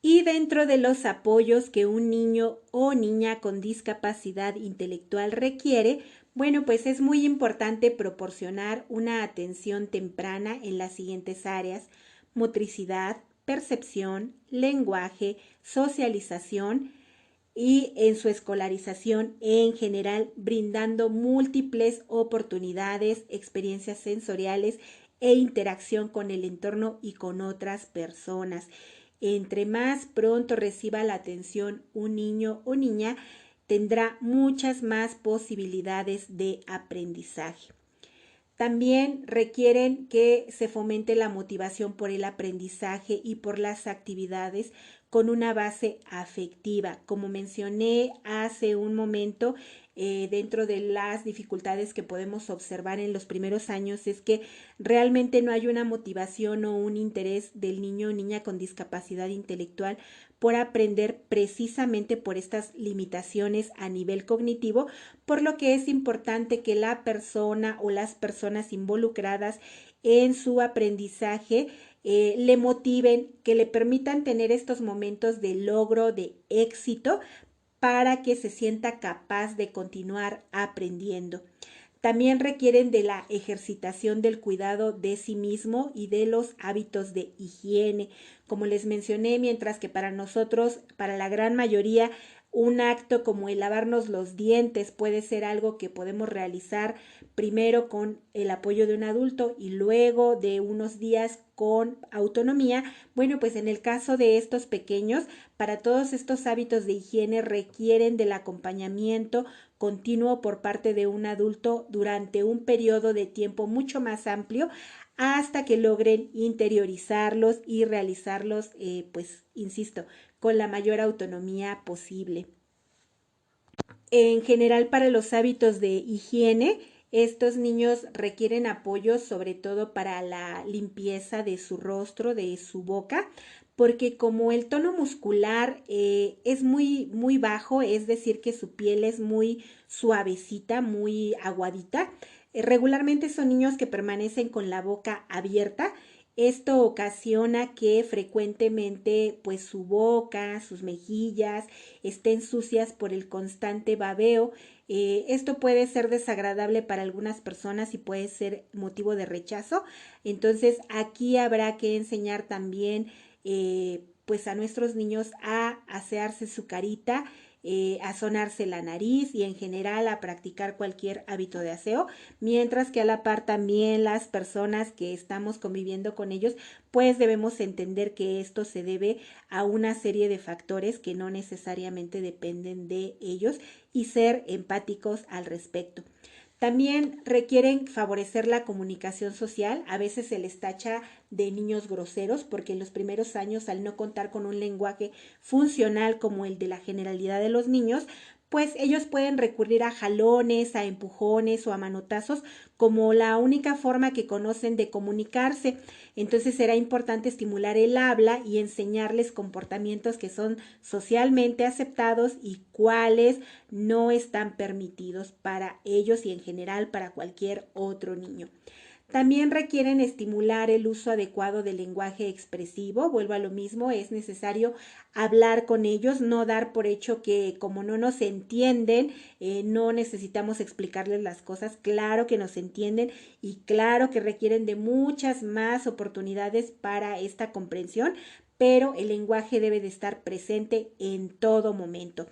Speaker 1: Y dentro de los apoyos que un niño o niña con discapacidad intelectual requiere, bueno, pues es muy importante proporcionar una atención temprana en las siguientes áreas: motricidad, percepción, lenguaje, socialización, y en su escolarización en general, brindando múltiples oportunidades, experiencias sensoriales e interacción con el entorno y con otras personas. Entre más pronto reciba la atención un niño o niña, tendrá muchas más posibilidades de aprendizaje. También requieren que se fomente la motivación por el aprendizaje y por las actividades con una base afectiva. Como mencioné hace un momento, dentro de las dificultades que podemos observar en los primeros años es que realmente no hay una motivación o un interés del niño o niña con discapacidad intelectual por aprender, precisamente por estas limitaciones a nivel cognitivo, por lo que es importante que la persona o las personas involucradas en su aprendizaje le motiven, que le permitan tener estos momentos de logro, de éxito, para que se sienta capaz de continuar aprendiendo. También requieren de la ejercitación del cuidado de sí mismo y de los hábitos de higiene. Como les mencioné, mientras que para nosotros, para la gran mayoría, Un acto como el lavarnos los dientes puede ser algo que podemos realizar primero con el apoyo de un adulto y luego de unos días con autonomía. Bueno, pues en el caso de estos pequeños, para todos estos hábitos de higiene requieren del acompañamiento continuo por parte de un adulto durante un periodo de tiempo mucho más amplio hasta que logren interiorizarlos y realizarlos, pues, insisto, con la mayor autonomía posible. En general, para los hábitos de higiene, estos niños requieren apoyo sobre todo para la limpieza de su rostro, de su boca, porque como el tono muscular es muy bajo, es decir, que su piel es muy suavecita, muy aguadita, regularmente son niños que permanecen con la boca abierta. Esto ocasiona que frecuentemente pues su boca, sus mejillas estén sucias por el constante babeo. Esto puede ser desagradable para algunas personas y puede ser motivo de rechazo. Entonces aquí habrá que enseñar también pues a nuestros niños a asearse su carita, a sonarse la nariz y en general a practicar cualquier hábito de aseo, mientras que a la par también las personas que estamos conviviendo con ellos, pues debemos entender que esto se debe a una serie de factores que no necesariamente dependen de ellos y ser empáticos al respecto. También requieren favorecer la comunicación social. A veces se les tacha de niños groseros porque en los primeros años, al no contar con un lenguaje funcional como el de la generalidad de los niños, pues ellos pueden recurrir a jalones, a empujones o a manotazos como la única forma que conocen de comunicarse. Entonces será importante estimular el habla y enseñarles comportamientos que son socialmente aceptados y cuáles no están permitidos para ellos y en general para cualquier otro niño. También requieren estimular el uso adecuado del lenguaje expresivo. Vuelvo a lo mismo, es necesario hablar con ellos, no dar por hecho que como no nos entienden, no necesitamos explicarles las cosas. Claro que nos entienden y claro que requieren de muchas más oportunidades para esta comprensión, pero el lenguaje debe de estar presente en todo momento.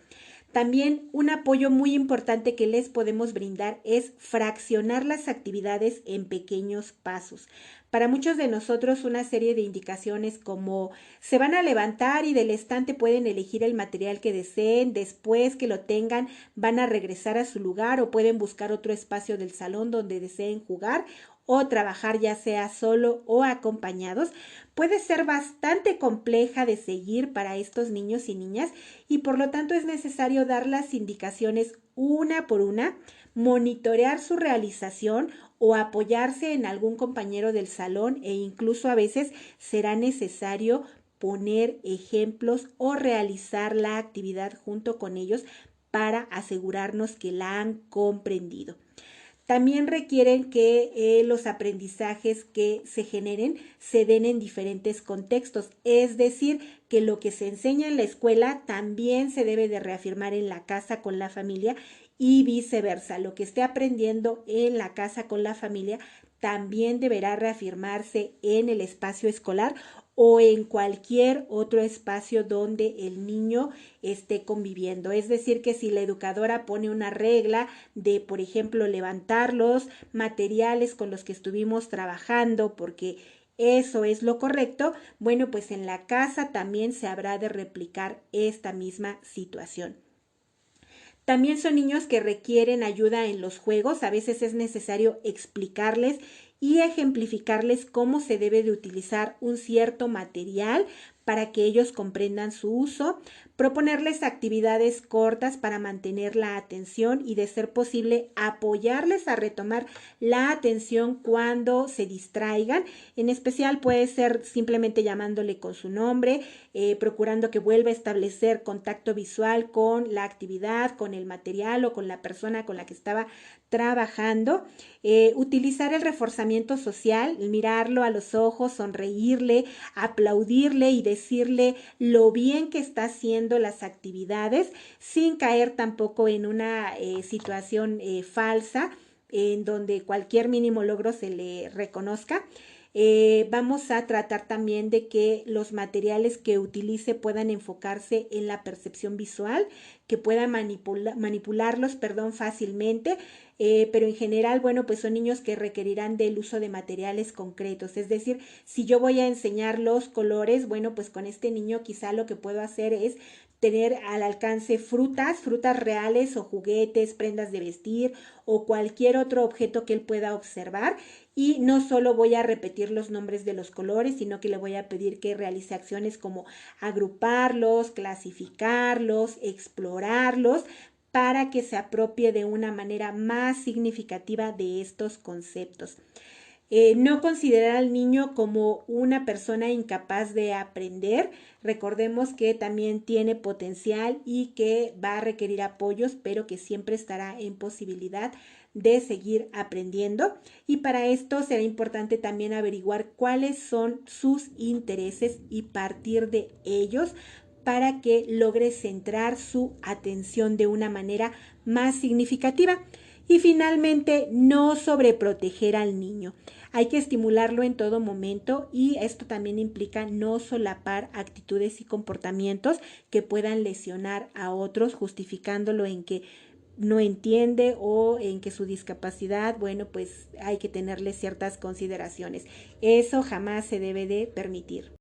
Speaker 1: También un apoyo muy importante que les podemos brindar es fraccionar las actividades en pequeños pasos. Para muchos de nosotros una serie de indicaciones como se van a levantar y del estante pueden elegir el material que deseen, después que lo tengan van a regresar a su lugar o pueden buscar otro espacio del salón donde deseen jugar o trabajar ya sea solo o acompañados, puede ser bastante compleja de seguir para estos niños y niñas y por lo tanto es necesario dar las indicaciones una por una, monitorear su realización o apoyarse en algún compañero del salón e incluso a veces será necesario poner ejemplos o realizar la actividad junto con ellos para asegurarnos que la han comprendido. También requieren que los aprendizajes que se generen se den en diferentes contextos, es decir, que lo que se enseña en la escuela también se debe de reafirmar en la casa con la familia y viceversa. Lo que esté aprendiendo en la casa con la familia también deberá reafirmarse en el espacio escolar o en cualquier otro espacio donde el niño esté conviviendo. Es decir, que si la educadora pone una regla de, por ejemplo, levantar los materiales con los que estuvimos trabajando porque eso es lo correcto, bueno, pues en la casa también se habrá de replicar esta misma situación. También son niños que requieren ayuda en los juegos. A veces es necesario explicarles y ejemplificarles cómo se debe de utilizar un cierto material para que ellos comprendan su uso, proponerles actividades cortas para mantener la atención y de ser posible apoyarles a retomar la atención cuando se distraigan. En especial puede ser simplemente llamándole con su nombre, procurando que vuelva a establecer contacto visual con la actividad, con el material o con la persona con la que estaba trabajando. Utilizar el reforzamiento social, mirarlo a los ojos, sonreírle, aplaudirle y decirle lo bien que está haciendo las actividades sin caer tampoco en una situación falsa en donde cualquier mínimo logro se le reconozca. Vamos a tratar también de que los materiales que utilice puedan enfocarse en la percepción visual, que pueda manipularlos, fácilmente, pero en general, bueno, pues son niños que requerirán del uso de materiales concretos. Es decir, si yo voy a enseñar los colores, bueno, pues con este niño quizá lo que puedo hacer es tener al alcance frutas reales o juguetes, prendas de vestir o cualquier otro objeto que él pueda observar, y no solo voy a repetir los nombres de los colores, sino que le voy a pedir que realice acciones como agruparlos, clasificarlos, explorarlos, para que se apropie de una manera más significativa de estos conceptos. No considerar al niño como una persona incapaz de aprender. Recordemos que también tiene potencial y que va a requerir apoyos, pero que siempre estará en posibilidad de seguir aprendiendo. Y para esto será importante también averiguar cuáles son sus intereses y partir de ellos para que logre centrar su atención de una manera más significativa. Y finalmente, no sobreproteger al niño. Hay que estimularlo en todo momento, y esto también implica no solapar actitudes y comportamientos que puedan lesionar a otros, justificándolo en que no entiende o en que su discapacidad, bueno, pues hay que tenerle ciertas consideraciones. Eso jamás se debe de permitir.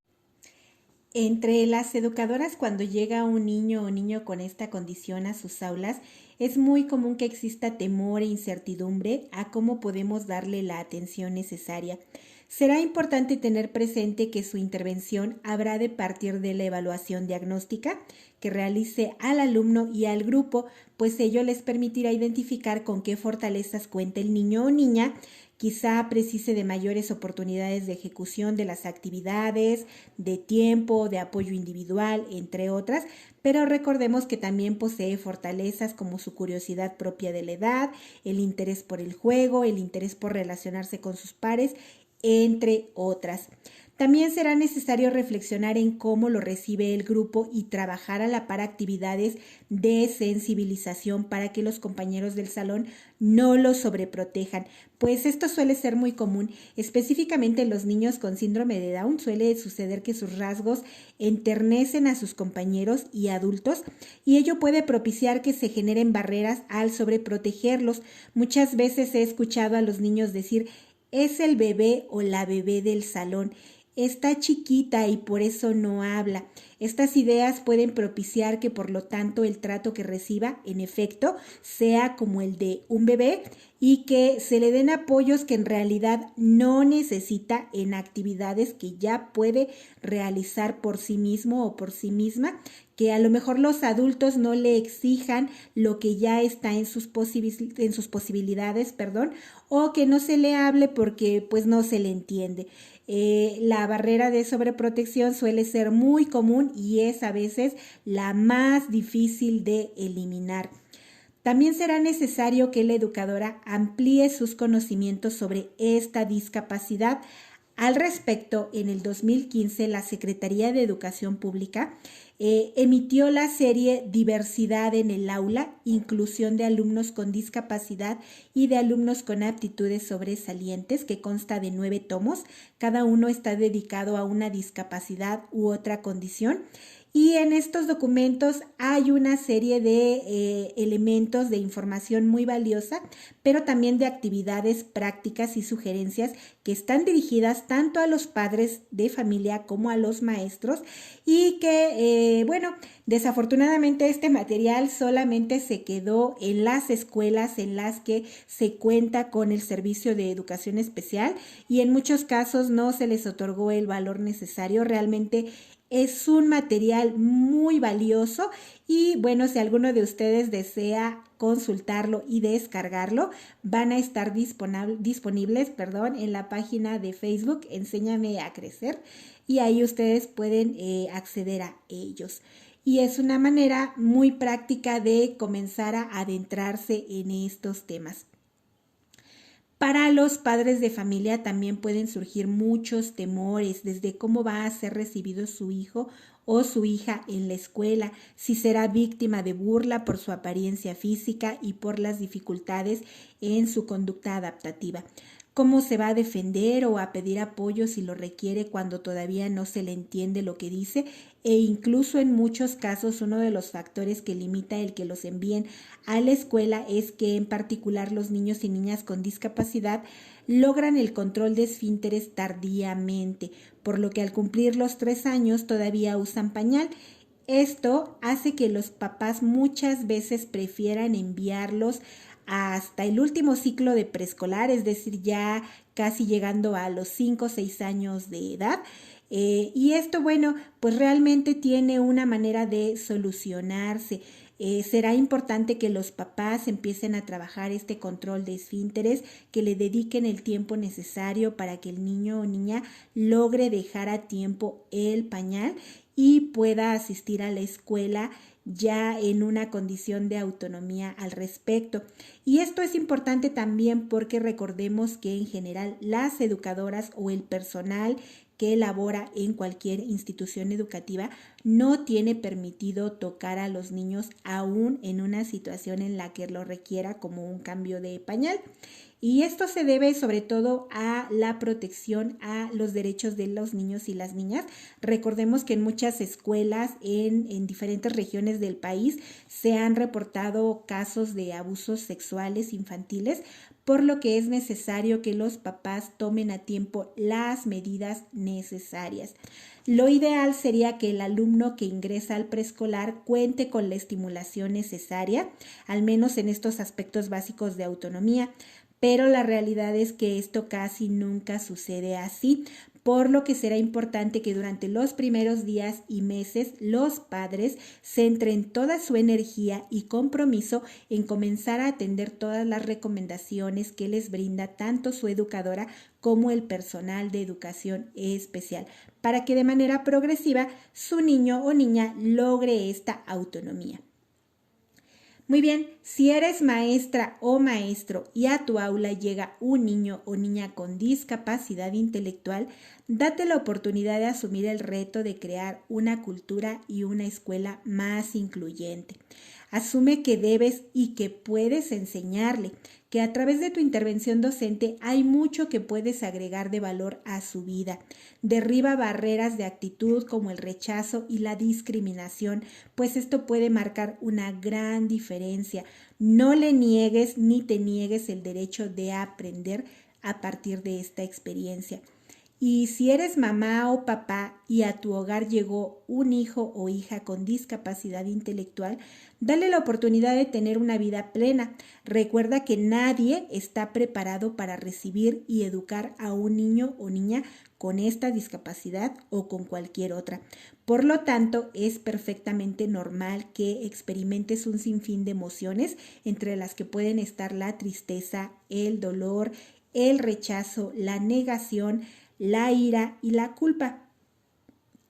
Speaker 1: Entre las educadoras, cuando llega un niño o niño con esta condición a sus aulas, es muy común que exista temor e incertidumbre a cómo podemos darle la atención necesaria. Será importante tener presente que su intervención habrá de partir de la evaluación diagnóstica que realice al alumno y al grupo, pues ello les permitirá identificar con qué fortalezas cuenta el niño o niña. Quizá precise de mayores oportunidades de ejecución de las actividades, de tiempo, de apoyo individual, entre otras, pero recordemos que también posee fortalezas como su curiosidad propia de la edad, el interés por el juego, el interés por relacionarse con sus pares, entre otras. También será necesario reflexionar en cómo lo recibe el grupo y trabajar a la par actividades de sensibilización para que los compañeros del salón no lo sobreprotejan, pues esto suele ser muy común, específicamente en los niños con síndrome de Down. Suele suceder que sus rasgos enternecen a sus compañeros y adultos, y ello puede propiciar que se generen barreras al sobreprotegerlos. Muchas veces he escuchado a los niños decir: es el bebé o la bebé del salón, está chiquita y por eso no habla. Estas ideas pueden propiciar que, por lo tanto, el trato que reciba, en efecto, sea como el de un bebé, y que se le den apoyos que en realidad no necesita en actividades que ya puede realizar por sí mismo o por sí misma, que a lo mejor los adultos no le exijan lo que ya está en sus posibilidades, o que no se le hable porque pues no se le entiende. La barrera de sobreprotección suele ser muy común y es a veces la más difícil de eliminar. También será necesario que la educadora amplíe sus conocimientos sobre esta discapacidad. Al respecto, en el 2015, la Secretaría de Educación Pública emitió la serie Diversidad en el aula, inclusión de alumnos con discapacidad y de alumnos con aptitudes sobresalientes, que consta de 9 tomos. Cada uno está dedicado a una discapacidad u otra condición. Y en estos documentos hay una serie de elementos de información muy valiosa, pero también de actividades prácticas y sugerencias que están dirigidas tanto a los padres de familia como a los maestros, y que, desafortunadamente este material solamente se quedó en las escuelas en las que se cuenta con el servicio de educación especial, y en muchos casos no se les otorgó el valor necesario. Realmente es un material muy valioso, y bueno, si alguno de ustedes desea consultarlo y descargarlo, van a estar disponibles en la página de Facebook Enséñame a Crecer, y ahí ustedes pueden acceder a ellos. Y es una manera muy práctica de comenzar a adentrarse en estos temas. Para los padres de familia también pueden surgir muchos temores, desde cómo va a ser recibido su hijo o su hija en la escuela, si será víctima de burla por su apariencia física y por las dificultades en su conducta adaptativa. cómo se va a defender o a pedir apoyo si lo requiere cuando todavía no se le entiende lo que dice, e incluso en muchos casos uno de los factores que limita el que los envíen a la escuela es que en particular los niños y niñas con discapacidad logran el control de esfínteres tardíamente, por lo que al cumplir los 3 años todavía usan pañal. Esto hace que los papás muchas veces prefieran enviarlos hasta el último ciclo de preescolar, es decir, ya casi llegando a los 5 o 6 años de edad. Y esto, bueno, pues realmente tiene una manera de solucionarse. Será importante que los papás empiecen a trabajar este control de esfínteres, que le dediquen el tiempo necesario para que el niño o niña logre dejar a tiempo el pañal y pueda asistir a la escuela ya en una condición de autonomía al respecto. Y esto es importante también porque recordemos que en general las educadoras o el personal que labora en cualquier institución educativa no tiene permitido tocar a los niños aún en una situación en la que lo requiera, como un cambio de pañal. Y esto se debe sobre todo a la protección a los derechos de los niños y las niñas. Recordemos que en muchas escuelas en diferentes regiones del país se han reportado casos de abusos sexuales infantiles, por lo que es necesario que los papás tomen a tiempo las medidas necesarias. Lo ideal sería que el alumno que ingresa al preescolar cuente con la estimulación necesaria, al menos en estos aspectos básicos de autonomía, pero la realidad es que esto casi nunca sucede así, por lo que será importante que durante los primeros días y meses los padres centren toda su energía y compromiso en comenzar a atender todas las recomendaciones que les brinda tanto su educadora como el personal de educación especial, para que de manera progresiva su niño o niña logre esta autonomía. Muy bien, si eres maestra o maestro y a tu aula llega un niño o niña con discapacidad intelectual, date la oportunidad de asumir el reto de crear una cultura y una escuela más incluyente. Asume que debes y que puedes enseñarle, que a través de tu intervención docente hay mucho que puedes agregar de valor a su vida. Derriba barreras de actitud como el rechazo y la discriminación, pues esto puede marcar una gran diferencia. No le niegues ni te niegues el derecho de aprender a partir de esta experiencia. Y si eres mamá o papá y a tu hogar llegó un hijo o hija con discapacidad intelectual, dale la oportunidad de tener una vida plena. Recuerda que nadie está preparado para recibir y educar a un niño o niña con esta discapacidad o con cualquier otra. Por lo tanto, es perfectamente normal que experimentes un sinfín de emociones, entre las que pueden estar la tristeza, el dolor, el rechazo, la negación, la ira y la culpa.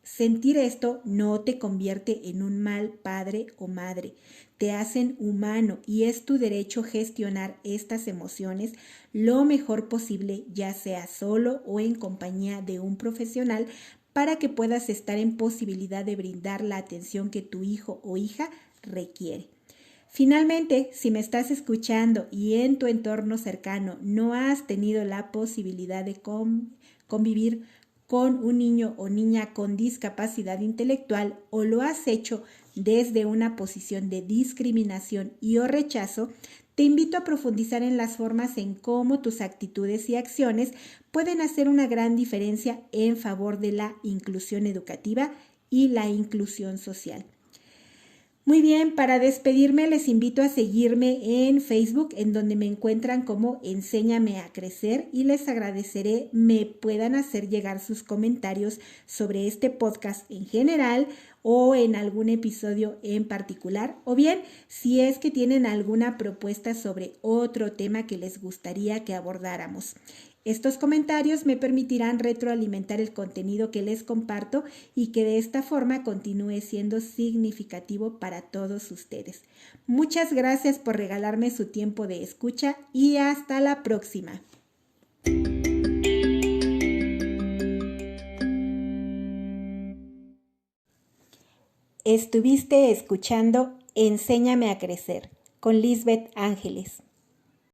Speaker 1: Sentir esto no te convierte en un mal padre o madre, te hacen humano y es tu derecho gestionar estas emociones lo mejor posible, ya sea solo o en compañía de un profesional, para que puedas estar en posibilidad de brindar la atención que tu hijo o hija requiere. Finalmente, si me estás escuchando y en tu entorno cercano no has tenido la posibilidad de convivir con un niño o niña con discapacidad intelectual o lo has hecho desde una posición de discriminación y o rechazo, te invito a profundizar en las formas en cómo tus actitudes y acciones pueden hacer una gran diferencia en favor de la inclusión educativa y la inclusión social. Muy bien, para despedirme les invito a seguirme en Facebook, en donde me encuentran como Enséñame a Crecer, y les agradeceré me puedan hacer llegar sus comentarios sobre este podcast en general o en algún episodio en particular, o bien si es que tienen alguna propuesta sobre otro tema que les gustaría que abordáramos. Estos comentarios me permitirán retroalimentar el contenido que les comparto y que de esta forma continúe siendo significativo para todos ustedes. Muchas gracias por regalarme su tiempo de escucha y hasta la próxima. Estuviste escuchando Enséñame a Crecer con Lisbeth Ángeles.